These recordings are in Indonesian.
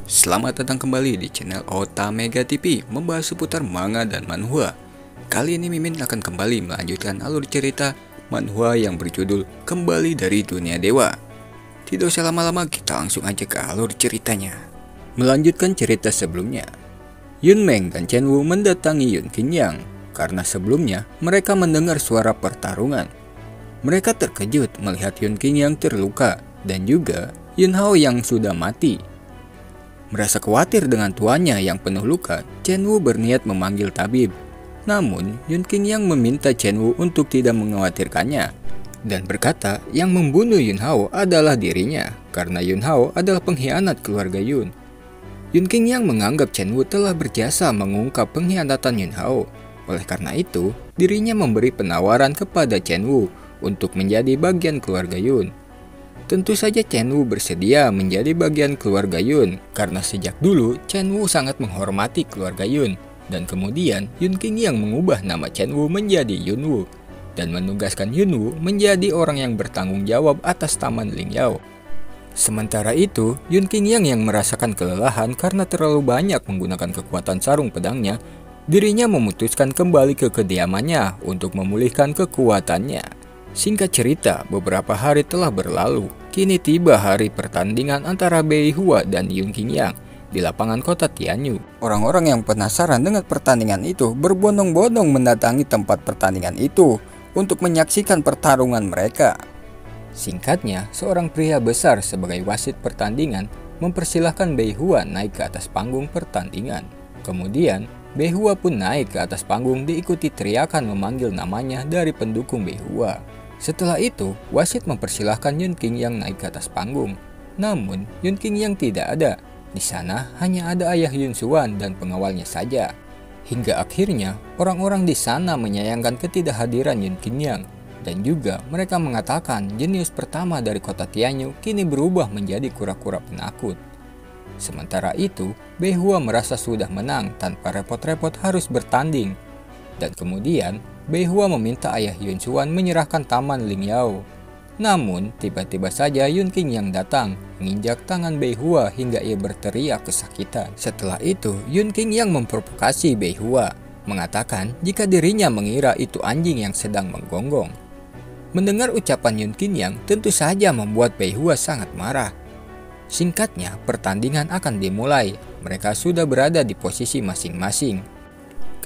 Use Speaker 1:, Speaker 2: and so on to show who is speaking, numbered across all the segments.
Speaker 1: Selamat datang kembali di channel Otamega TV, membahas seputar manga dan manhwa. Kali ini Mimin akan kembali melanjutkan alur cerita manhwa yang berjudul Kembali dari Dunia Dewa. Tidak usah lama-lama, kita langsung aja ke alur ceritanya. Melanjutkan cerita sebelumnya, Yun Meng dan Chen Wu mendatangi Yun Qinyang karena sebelumnya mereka mendengar suara pertarungan. Mereka terkejut melihat Yun Qinyang terluka dan juga Yun Hao yang sudah mati. Merasa khawatir dengan tuannya yang penuh luka, Chen Wu berniat memanggil tabib. Namun, Yun Qinyang meminta Chen Wu untuk tidak mengkhawatirkannya dan berkata yang membunuh Yun Hao adalah dirinya karena Yun Hao adalah pengkhianat keluarga Yun. Yun Qinyang menganggap Chen Wu telah berjasa mengungkap pengkhianatan Yun Hao. Oleh karena itu, dirinya memberi penawaran kepada Chen Wu untuk menjadi bagian keluarga Yun. Tentu saja Chen Wu bersedia menjadi bagian keluarga Yun karena sejak dulu Chen Wu sangat menghormati keluarga Yun. Dan kemudian Yun Qinyang mengubah nama Chen Wu menjadi Yun Wu dan menugaskan Yun Wu menjadi orang yang bertanggung jawab atas Taman Lingyao. Sementara itu, Yun Qinyang yang merasakan kelelahan karena terlalu banyak menggunakan kekuatan sarung pedangnya, dirinya memutuskan kembali ke kediamannya untuk memulihkan kekuatannya. Singkat cerita, beberapa hari telah berlalu. Kini tiba hari pertandingan antara Bei Hua dan Yun Qinyang di lapangan kota Tianyu. Orang-orang yang penasaran dengan pertandingan itu berbondong-bondong mendatangi tempat pertandingan itu untuk menyaksikan pertarungan mereka. Singkatnya, seorang pria besar sebagai wasit pertandingan mempersilahkan Bei Hua naik ke atas panggung pertandingan. Kemudian, Bei Hua pun naik ke atas panggung diikuti teriakan memanggil namanya dari pendukung Bei Hua. Setelah itu, wasit mempersilahkan Yun Qinyang naik ke atas panggung. Namun, Yun Qinyang tidak ada. Di sana hanya ada ayah Yun Xuan dan pengawalnya saja. Hingga akhirnya, orang-orang di sana menyayangkan ketidakhadiran Yun Qinyang. Dan juga mereka mengatakan jenius pertama dari kota Tianyu kini berubah menjadi kura-kura penakut. Sementara itu, Bei Hua merasa sudah menang tanpa repot-repot harus bertanding. Dan kemudian, Bei Hua meminta ayah Yun Xuan menyerahkan Taman Lingyao. Namun, tiba-tiba saja Yun Qinyang datang, menginjak tangan Bei Hua hingga ia berteriak kesakitan. Setelah itu, Yun Qinyang memprovokasi Bei Hua, mengatakan jika dirinya mengira itu anjing yang sedang menggonggong. Mendengar ucapan Yun Qinyang tentu saja membuat Bei Hua sangat marah. Singkatnya, pertandingan akan dimulai. Mereka sudah berada di posisi masing-masing.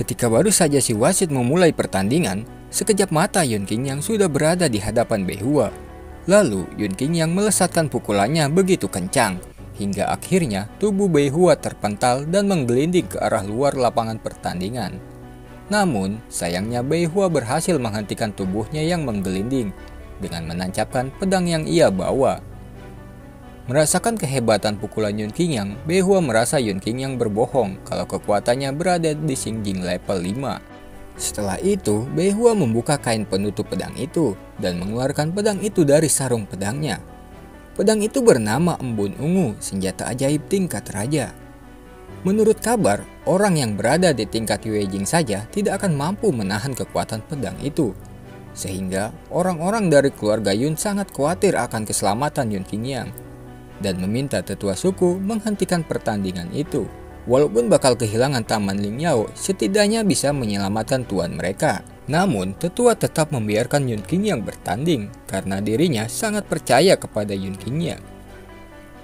Speaker 1: Ketika baru saja si wasit memulai pertandingan, sekejap mata Yun Qinyang sudah berada di hadapan Bei Hua. Lalu Yun Qinyang melesatkan pukulannya begitu kencang, hingga akhirnya tubuh Bei Hua terpental dan menggelinding ke arah luar lapangan pertandingan. Namun, sayangnya Bei Hua berhasil menghentikan tubuhnya yang menggelinding dengan menancapkan pedang yang ia bawa. Merasakan kehebatan pukulan Yun Qinyang, Bei Hua merasa Yun Qinyang berbohong kalau kekuatannya berada di Xingjing level 5. Setelah itu, Bei Hua membuka kain penutup pedang itu dan mengeluarkan pedang itu dari sarung pedangnya. Pedang itu bernama Embun Ungu, senjata ajaib tingkat raja. Menurut kabar, orang yang berada di tingkat Yuejing saja tidak akan mampu menahan kekuatan pedang itu. Sehingga orang-orang dari keluarga Yun sangat khawatir akan keselamatan Yun Qinyang dan meminta tetua suku menghentikan pertandingan itu. Walaupun bakal kehilangan Taman Lingyao, setidaknya bisa menyelamatkan tuan mereka. Namun, tetua tetap membiarkan Yun Qinyang bertanding karena dirinya sangat percaya kepada Yun Qinyang.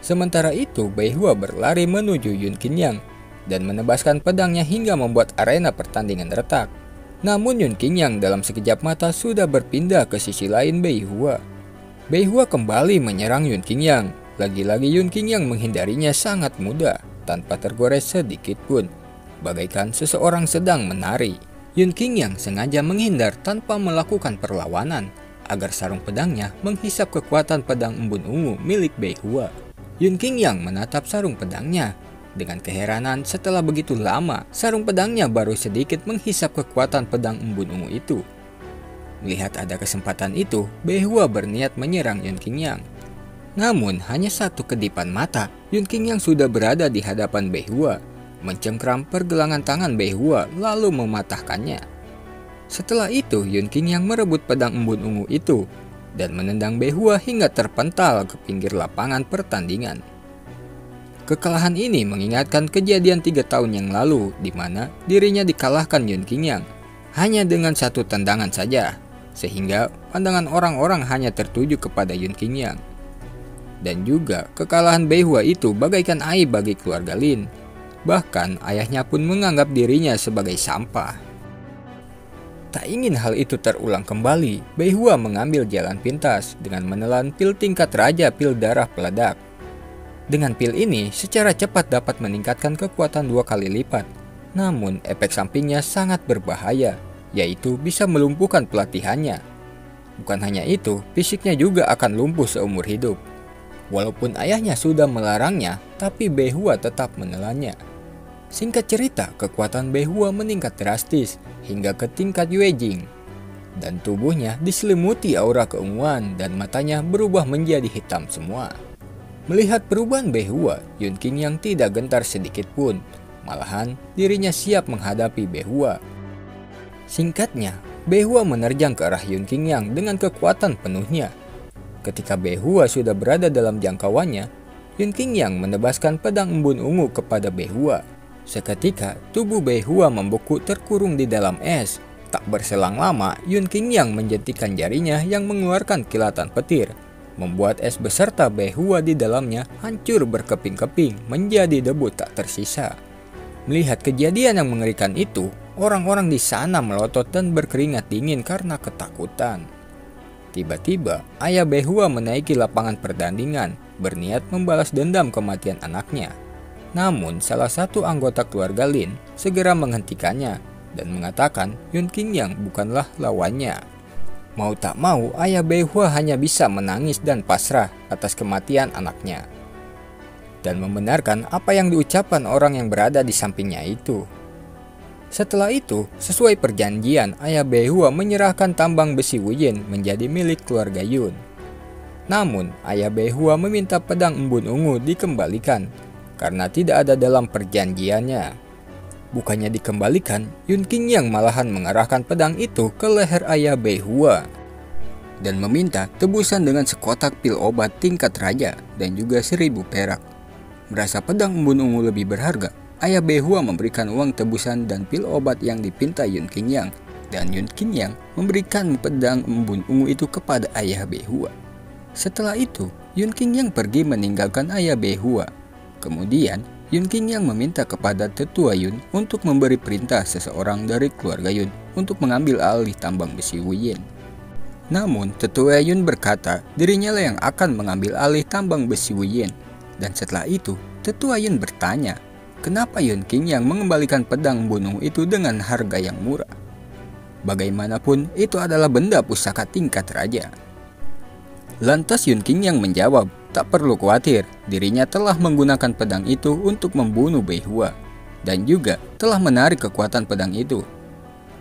Speaker 1: Sementara itu, Bei Hua berlari menuju Yun Qinyang dan menebaskan pedangnya hingga membuat arena pertandingan retak. Namun Yun Qinyang dalam sekejap mata sudah berpindah ke sisi lain Bei Hua. Bei Hua kembali menyerang Yun Qinyang. Lagi-lagi Yun Qinyang menghindarinya sangat mudah, tanpa tergores sedikit pun, bagaikan seseorang sedang menari. Yun Qinyang sengaja menghindar tanpa melakukan perlawanan, agar sarung pedangnya menghisap kekuatan pedang Embun Ungu milik Bei Hua. Yun Qinyang menatap sarung pedangnya. Dengan keheranan, setelah begitu lama, sarung pedangnya baru sedikit menghisap kekuatan pedang Embun Ungu itu. Melihat ada kesempatan itu, Bei Hua berniat menyerang Yun Qinyang. Namun, hanya satu kedipan mata, Yun Qinyang sudah berada di hadapan Bei Hua, mencengkram pergelangan tangan Bei Hua lalu mematahkannya. Setelah itu, Yun Qinyang merebut pedang Embun Ungu itu dan menendang Bei Hua hingga terpental ke pinggir lapangan pertandingan. Kekalahan ini mengingatkan kejadian 3 tahun yang lalu di mana dirinya dikalahkan Yun Qingyang hanya dengan satu tendangan saja, sehingga pandangan orang-orang hanya tertuju kepada Yun Qingyang. Dan juga kekalahan Bei Hua itu bagaikan aib bagi keluarga Lin. Bahkan ayahnya pun menganggap dirinya sebagai sampah. Tak ingin hal itu terulang kembali, Bei Hua mengambil jalan pintas dengan menelan pil tingkat raja pil darah peledak. Dengan pil ini secara cepat dapat meningkatkan kekuatan 2 kali lipat. Namun efek sampingnya sangat berbahaya, yaitu bisa melumpuhkan pelatihannya. Bukan hanya itu, fisiknya juga akan lumpuh seumur hidup. Walaupun ayahnya sudah melarangnya, tapi Bei Hua tetap menelannya. Singkat cerita, kekuatan Bei Hua meningkat drastis hingga ke tingkat Yue Jing. Dan tubuhnya diselimuti aura keunguan dan matanya berubah menjadi hitam semua. Melihat perubahan Bei Hua, Yun Qingyang tidak gentar sedikit pun. Malahan, dirinya siap menghadapi Bei Hua. Singkatnya, Bei Hua menerjang ke arah Yun Qingyang dengan kekuatan penuhnya. Ketika Bei Hua sudah berada dalam jangkauannya, Yun Qingyang menebaskan pedang embun ungu kepada Bei Hua. Seketika, tubuh Bei Hua membeku terkurung di dalam es. Tak berselang lama, Yun Qingyang menjentikan jarinya yang mengeluarkan kilatan petir, membuat es beserta Bei Hua di dalamnya hancur berkeping-keping menjadi debu tak tersisa. Melihat kejadian yang mengerikan itu, orang-orang di sana melotot dan berkeringat dingin karena ketakutan. Tiba-tiba, ayah Bei Hua menaiki lapangan pertandingan, berniat membalas dendam kematian anaknya. Namun, salah satu anggota keluarga Lin segera menghentikannya dan mengatakan Yun Qingyang bukanlah lawannya. Mau tak mau, ayah Bei Hua hanya bisa menangis dan pasrah atas kematian anaknya, dan membenarkan apa yang diucapkan orang yang berada di sampingnya itu. Setelah itu, sesuai perjanjian, ayah Bei Hua menyerahkan tambang besi Wuyin menjadi milik keluarga Yun. Namun, ayah Bei Hua meminta pedang embun ungu dikembalikan karena tidak ada dalam perjanjiannya. Bukannya dikembalikan, Yun Qingyang malahan mengarahkan pedang itu ke leher ayah Bei Hua dan meminta tebusan dengan sekotak pil obat tingkat raja dan juga 1000 perak. Merasa pedang embun ungu lebih berharga, ayah Bei Hua memberikan uang tebusan dan pil obat yang dipinta Yun Qingyang, dan Yun Qingyang memberikan pedang embun ungu itu kepada ayah Bei Hua. Setelah itu, Yun Qingyang pergi meninggalkan ayah Bei Hua. Kemudian, Yun Qingyang meminta kepada tetua Yun untuk memberi perintah seseorang dari keluarga Yun untuk mengambil alih tambang besi Wuyin. Namun, tetua Yun berkata dirinya lah yang akan mengambil alih tambang besi Wuyin. Dan setelah itu, tetua Yun bertanya, kenapa Yun Qingyang mengembalikan pedang embun itu dengan harga yang murah? Bagaimanapun, itu adalah benda pusaka tingkat raja. Lantas Yun Qingyang menjawab, tak perlu khawatir, dirinya telah menggunakan pedang itu untuk membunuh Bei Hua, dan juga telah menarik kekuatan pedang itu.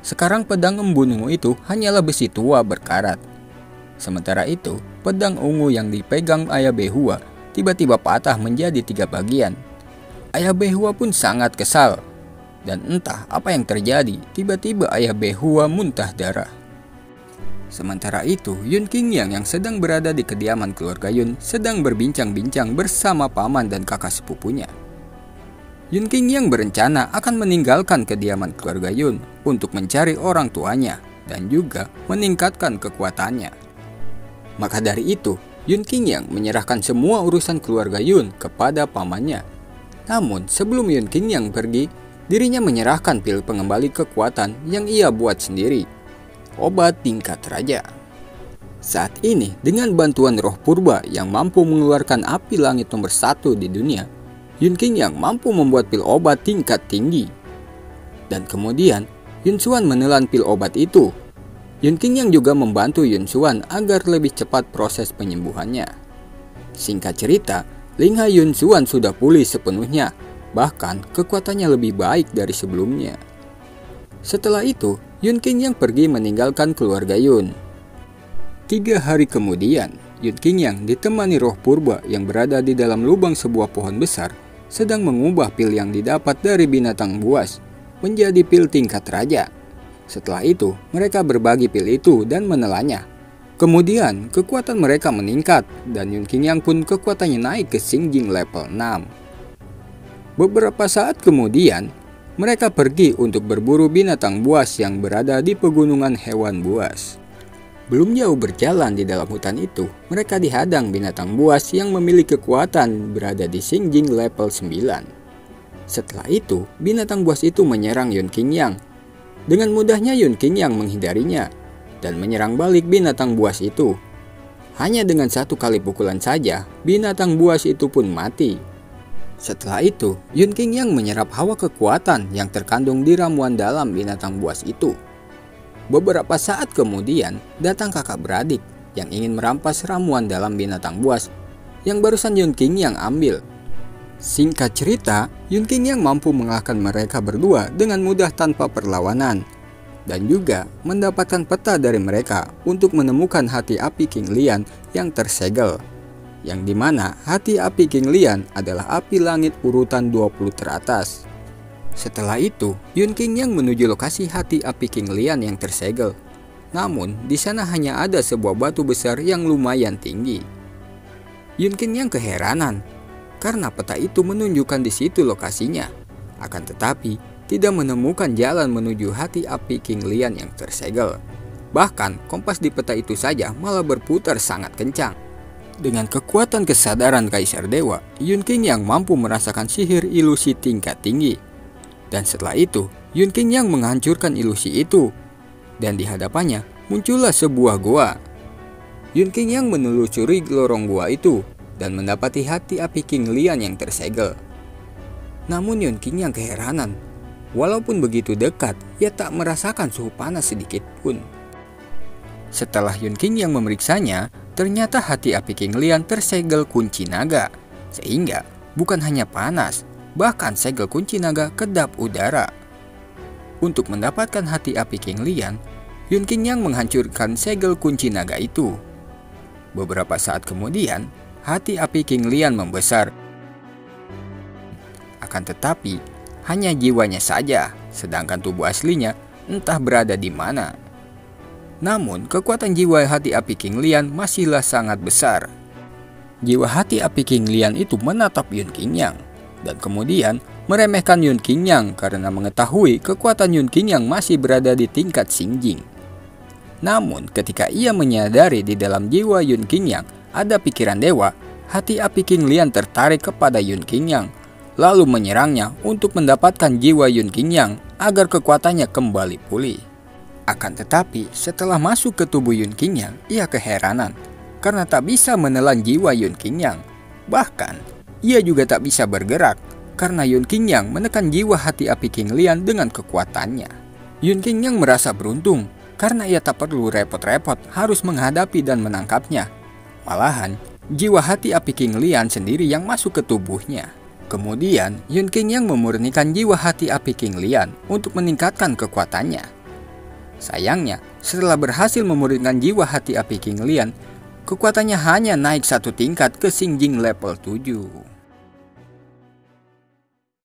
Speaker 1: Sekarang pedang embun ungu itu hanyalah besi tua berkarat. Sementara itu, pedang ungu yang dipegang ayah Bei Hua tiba-tiba patah menjadi 3 bagian. Ayah Bei Hua pun sangat kesal, dan entah apa yang terjadi, tiba-tiba ayah Bei Hua muntah darah. Sementara itu, Yun Qingyang yang sedang berada di kediaman keluarga Yun sedang berbincang-bincang bersama paman dan kakak sepupunya. Yun Qingyang berencana akan meninggalkan kediaman keluarga Yun untuk mencari orang tuanya dan juga meningkatkan kekuatannya. Maka dari itu, Yun Qingyang menyerahkan semua urusan keluarga Yun kepada pamannya. Namun, sebelum Yun Qingyang pergi, dirinya menyerahkan pil pengembali kekuatan yang ia buat sendiri, obat tingkat raja. Saat ini, dengan bantuan roh purba yang mampu mengeluarkan api langit nomor 1 di dunia, Yun Qingyang mampu membuat pil obat tingkat tinggi. Dan kemudian, Yun Xuan menelan pil obat itu. Yun Qingyang juga membantu Yun Xuan agar lebih cepat proses penyembuhannya. Singkat cerita, Lingha Yun Xuan sudah pulih sepenuhnya, bahkan kekuatannya lebih baik dari sebelumnya. Setelah itu, Yun Qingyang pergi meninggalkan keluarga Yun. 3 hari kemudian, Yun Qingyang ditemani roh purba yang berada di dalam lubang sebuah pohon besar, sedang mengubah pil yang didapat dari binatang buas menjadi pil tingkat raja. Setelah itu, mereka berbagi pil itu dan menelannya. Kemudian, kekuatan mereka meningkat dan Yun Qingyang pun kekuatannya naik ke Xingjing level 6. Beberapa saat kemudian, mereka pergi untuk berburu binatang buas yang berada di pegunungan hewan buas. Belum jauh berjalan di dalam hutan itu, mereka dihadang binatang buas yang memiliki kekuatan berada di Xinjing level 9. Setelah itu, binatang buas itu menyerang Yun Qingyang. Dengan mudahnya Yun Qingyang menghindarinya dan menyerang balik binatang buas itu. Hanya dengan satu kali pukulan saja, binatang buas itu pun mati. Setelah itu, Yun Qingyang menyerap hawa kekuatan yang terkandung di ramuan dalam binatang buas itu. Beberapa saat kemudian, datang kakak beradik yang ingin merampas ramuan dalam binatang buas yang barusan Yun Qingyang ambil. Singkat cerita, Yun Qingyang mampu mengalahkan mereka berdua dengan mudah tanpa perlawanan, dan juga mendapatkan peta dari mereka untuk menemukan hati api King Lian yang tersegel, yang dimana hati api King Lian adalah api langit urutan 20 teratas. Setelah itu, Yun Qingyang menuju lokasi hati api King Lian yang tersegel. Namun, di sana hanya ada sebuah batu besar yang lumayan tinggi. Yun Qingyang keheranan karena peta itu menunjukkan di situ lokasinya. Akan tetapi, tidak menemukan jalan menuju hati api King Lian yang tersegel. Bahkan, kompas di peta itu saja malah berputar sangat kencang. Dengan kekuatan kesadaran Kaisar Dewa, Yun Qingyang mampu merasakan sihir ilusi tingkat tinggi. Dan setelah itu, Yun Qingyang menghancurkan ilusi itu. Dan di hadapannya, muncullah sebuah goa. Yun Qingyang menelusuri lorong gua itu dan mendapati hati api King Lian yang tersegel. Namun Yun Qingyang keheranan. Walaupun begitu dekat, ia tak merasakan suhu panas sedikit pun. Setelah Yun Qingyang memeriksanya, ternyata hati api King Lian tersegel kunci naga. Sehingga bukan hanya panas, bahkan segel kunci naga kedap udara. Untuk mendapatkan hati api King Lian, Yun Qingyang menghancurkan segel kunci naga itu. Beberapa saat kemudian, hati api King Lian membesar. Akan tetapi, hanya jiwanya saja, sedangkan tubuh aslinya entah berada di mana. Namun, kekuatan jiwa hati api King Lian masihlah sangat besar. Jiwa hati api King Lian itu menatap Yun Qingyang, dan kemudian meremehkan Yun Qingyang karena mengetahui kekuatan Yun Qingyang masih berada di tingkat Xinjing. Namun, ketika ia menyadari di dalam jiwa Yun Qingyang ada pikiran dewa, hati api King Lian tertarik kepada Yun Qingyang, lalu menyerangnya untuk mendapatkan jiwa Yun Qingyang agar kekuatannya kembali pulih. Akan tetapi, setelah masuk ke tubuh Yun Qingyang, ia keheranan karena tak bisa menelan jiwa Yun Qingyang. Bahkan, ia juga tak bisa bergerak karena Yun Qingyang menekan jiwa hati api King Lian dengan kekuatannya. Yun Qingyang merasa beruntung karena ia tak perlu repot-repot harus menghadapi dan menangkapnya. Malahan, jiwa hati api King Lian sendiri yang masuk ke tubuhnya. Kemudian, Yun Qingyang memurnikan jiwa hati api King Lian untuk meningkatkan kekuatannya. Sayangnya, setelah berhasil memurnikan jiwa hati api King Lian, kekuatannya hanya naik satu tingkat ke Xinjing level 7.